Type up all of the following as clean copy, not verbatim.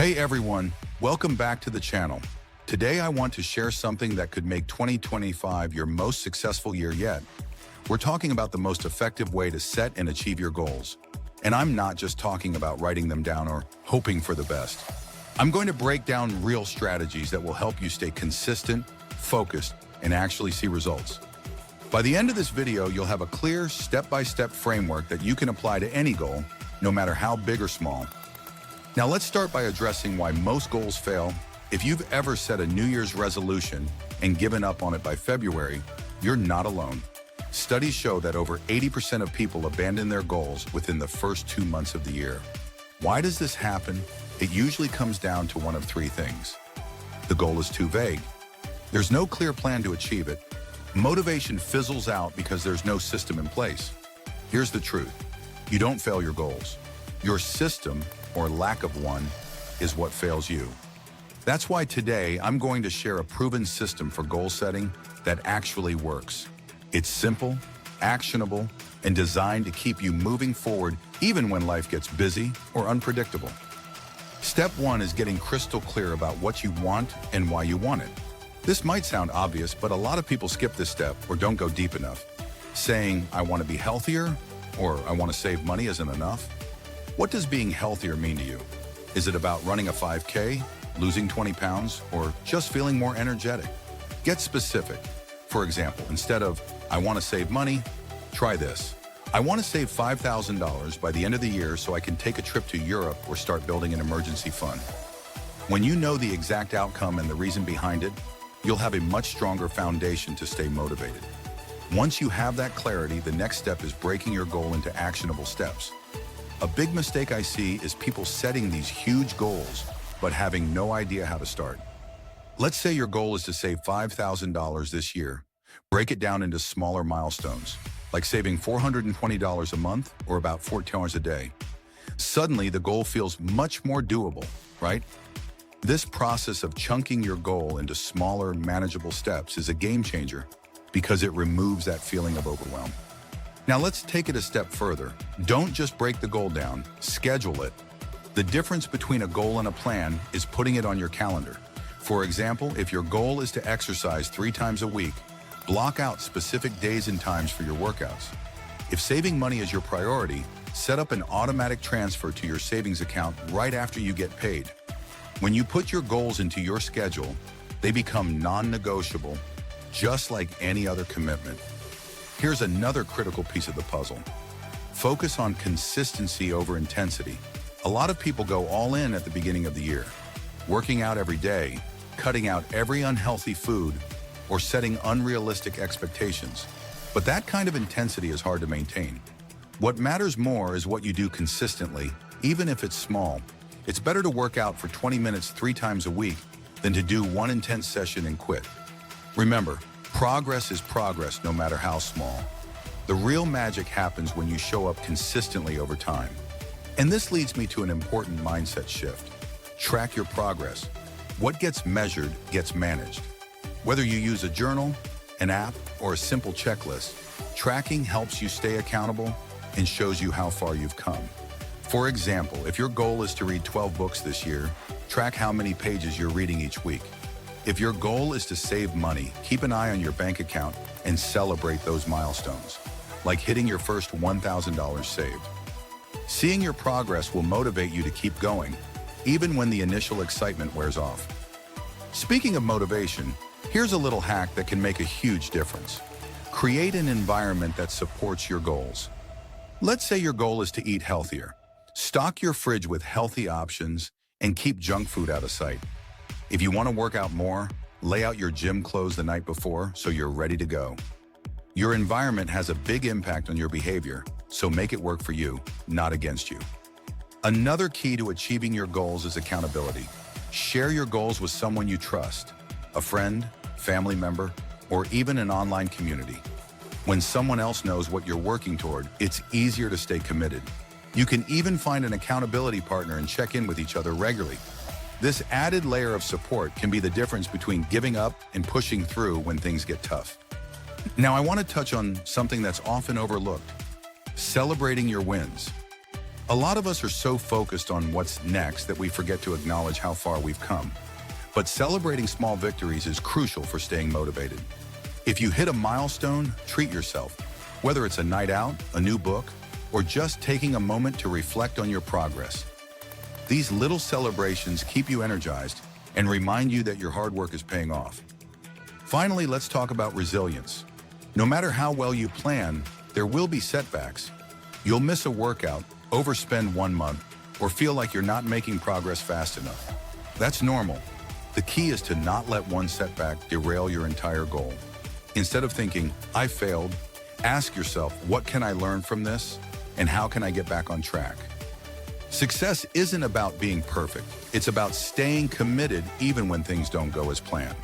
Hey everyone, welcome back to the channel. Today I want to share something that could make 2025 your most successful year yet. We're talking about the most effective way to set and achieve your goals. And I'm not just talking about writing them down or hoping for the best. I'm going to break down real strategies that will help you stay consistent, focused, and actually see results. By the end of this video, you'll have a clear step-by-step framework that you can apply to any goal, no matter how big or small. Now let's start by addressing why most goals fail. If you've ever set a New Year's resolution and given up on it by February, you're not alone. Studies show that over 80% of people abandon their goals within the first 2 months of the year. Why does this happen? It usually comes down to one of three things. The goal is too vague. There's no clear plan to achieve it. Motivation fizzles out because there's no system in place. Here's the truth. You don't fail your goals. Your system, or lack of one, is what fails you. That's why today I'm going to share a proven system for goal setting that actually works. It's simple, actionable, and designed to keep you moving forward even when life gets busy or unpredictable. Step 1 is getting crystal clear about what you want and why you want it. This might sound obvious, but a lot of people skip this step or don't go deep enough. Saying, I want to be healthier, or I want to save money isn't enough. What does being healthier mean to you? Is it about running a 5K, losing 20 pounds, or just feeling more energetic? Get specific. For example, instead of, I want to save money, try this. I want to save $5,000 by the end of the year so I can take a trip to Europe or start building an emergency fund. When you know the exact outcome and the reason behind it, you'll have a much stronger foundation to stay motivated. Once you have that clarity, the next step is breaking your goal into actionable steps. A big mistake I see is people setting these huge goals, but having no idea how to start. Let's say your goal is to save $5,000 this year. Break it down into smaller milestones, like saving $420 a month or about 14 hours a day. Suddenly, the goal feels much more doable, right? This process of chunking your goal into smaller, manageable steps is a game changer because it removes that feeling of overwhelm. Now let's take it a step further. Don't just break the goal down, schedule it. The difference between a goal and a plan is putting it on your calendar. For example, if your goal is to exercise 3 times a week, block out specific days and times for your workouts. If saving money is your priority, set up an automatic transfer to your savings account right after you get paid. When you put your goals into your schedule, they become non-negotiable, just like any other commitment. Here's another critical piece of the puzzle. Focus on consistency over intensity. A lot of people go all in at the beginning of the year, working out every day, cutting out every unhealthy food, or setting unrealistic expectations. But that kind of intensity is hard to maintain. What matters more is what you do consistently, even if it's small. It's better to work out for 20 minutes 3 times a week than to do one intense session and quit. Remember, progress is progress no matter how small. The real magic happens when you show up consistently over time. And this leads me to an important mindset shift. Track your progress. What gets measured gets managed. Whether you use a journal, an app, or a simple checklist, tracking helps you stay accountable and shows you how far you've come. For example, if your goal is to read 12 books this year, track how many pages you're reading each week. If your goal is to save money, keep an eye on your bank account and celebrate those milestones, like hitting your first $1,000 saved. Seeing your progress will motivate you to keep going, even when the initial excitement wears off. Speaking of motivation, here's a little hack that can make a huge difference. Create an environment that supports your goals. Let's say your goal is to eat healthier. Stock your fridge with healthy options and keep junk food out of sight. If you want to work out more, lay out your gym clothes the night before so you're ready to go. Your environment has a big impact on your behavior, so make it work for you, not against you. Another key to achieving your goals is accountability. Share your goals with someone you trust, a friend, family member, or even an online community. When someone else knows what you're working toward, it's easier to stay committed. You can even find an accountability partner and check in with each other regularly. This added layer of support can be the difference between giving up and pushing through when things get tough. Now, I want to touch on something that's often overlooked: celebrating your wins. A lot of us are so focused on what's next that we forget to acknowledge how far we've come. But celebrating small victories is crucial for staying motivated. If you hit a milestone, treat yourself. Whether it's a night out, a new book, or just taking a moment to reflect on your progress. These little celebrations keep you energized and remind you that your hard work is paying off. Finally, let's talk about resilience. No matter how well you plan, there will be setbacks. You'll miss a workout, overspend 1 month, or feel like you're not making progress fast enough. That's normal. The key is to not let one setback derail your entire goal. Instead of thinking, I failed, ask yourself, what can I learn from this? And how can I get back on track? Success isn't about being perfect. It's about staying committed even when things don't go as planned.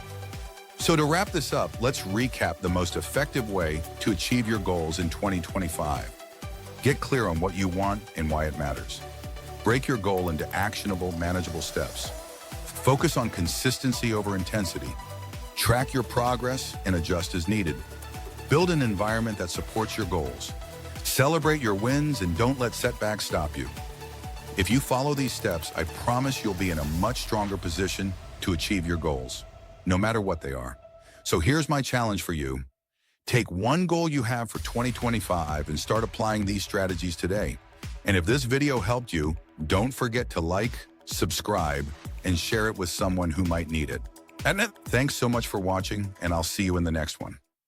So to wrap this up, let's recap the most effective way to achieve your goals in 2025. Get clear on what you want and why it matters. Break your goal into actionable, manageable steps. Focus on consistency over intensity. Track your progress and adjust as needed. Build an environment that supports your goals. Celebrate your wins and don't let setbacks stop you. If you follow these steps, I promise you'll be in a much stronger position to achieve your goals, no matter what they are. So here's my challenge for you. Take one goal you have for 2025 and start applying these strategies today. And if this video helped you, don't forget to like, subscribe, and share it with someone who might need it. And thanks so much for watching, and I'll see you in the next one.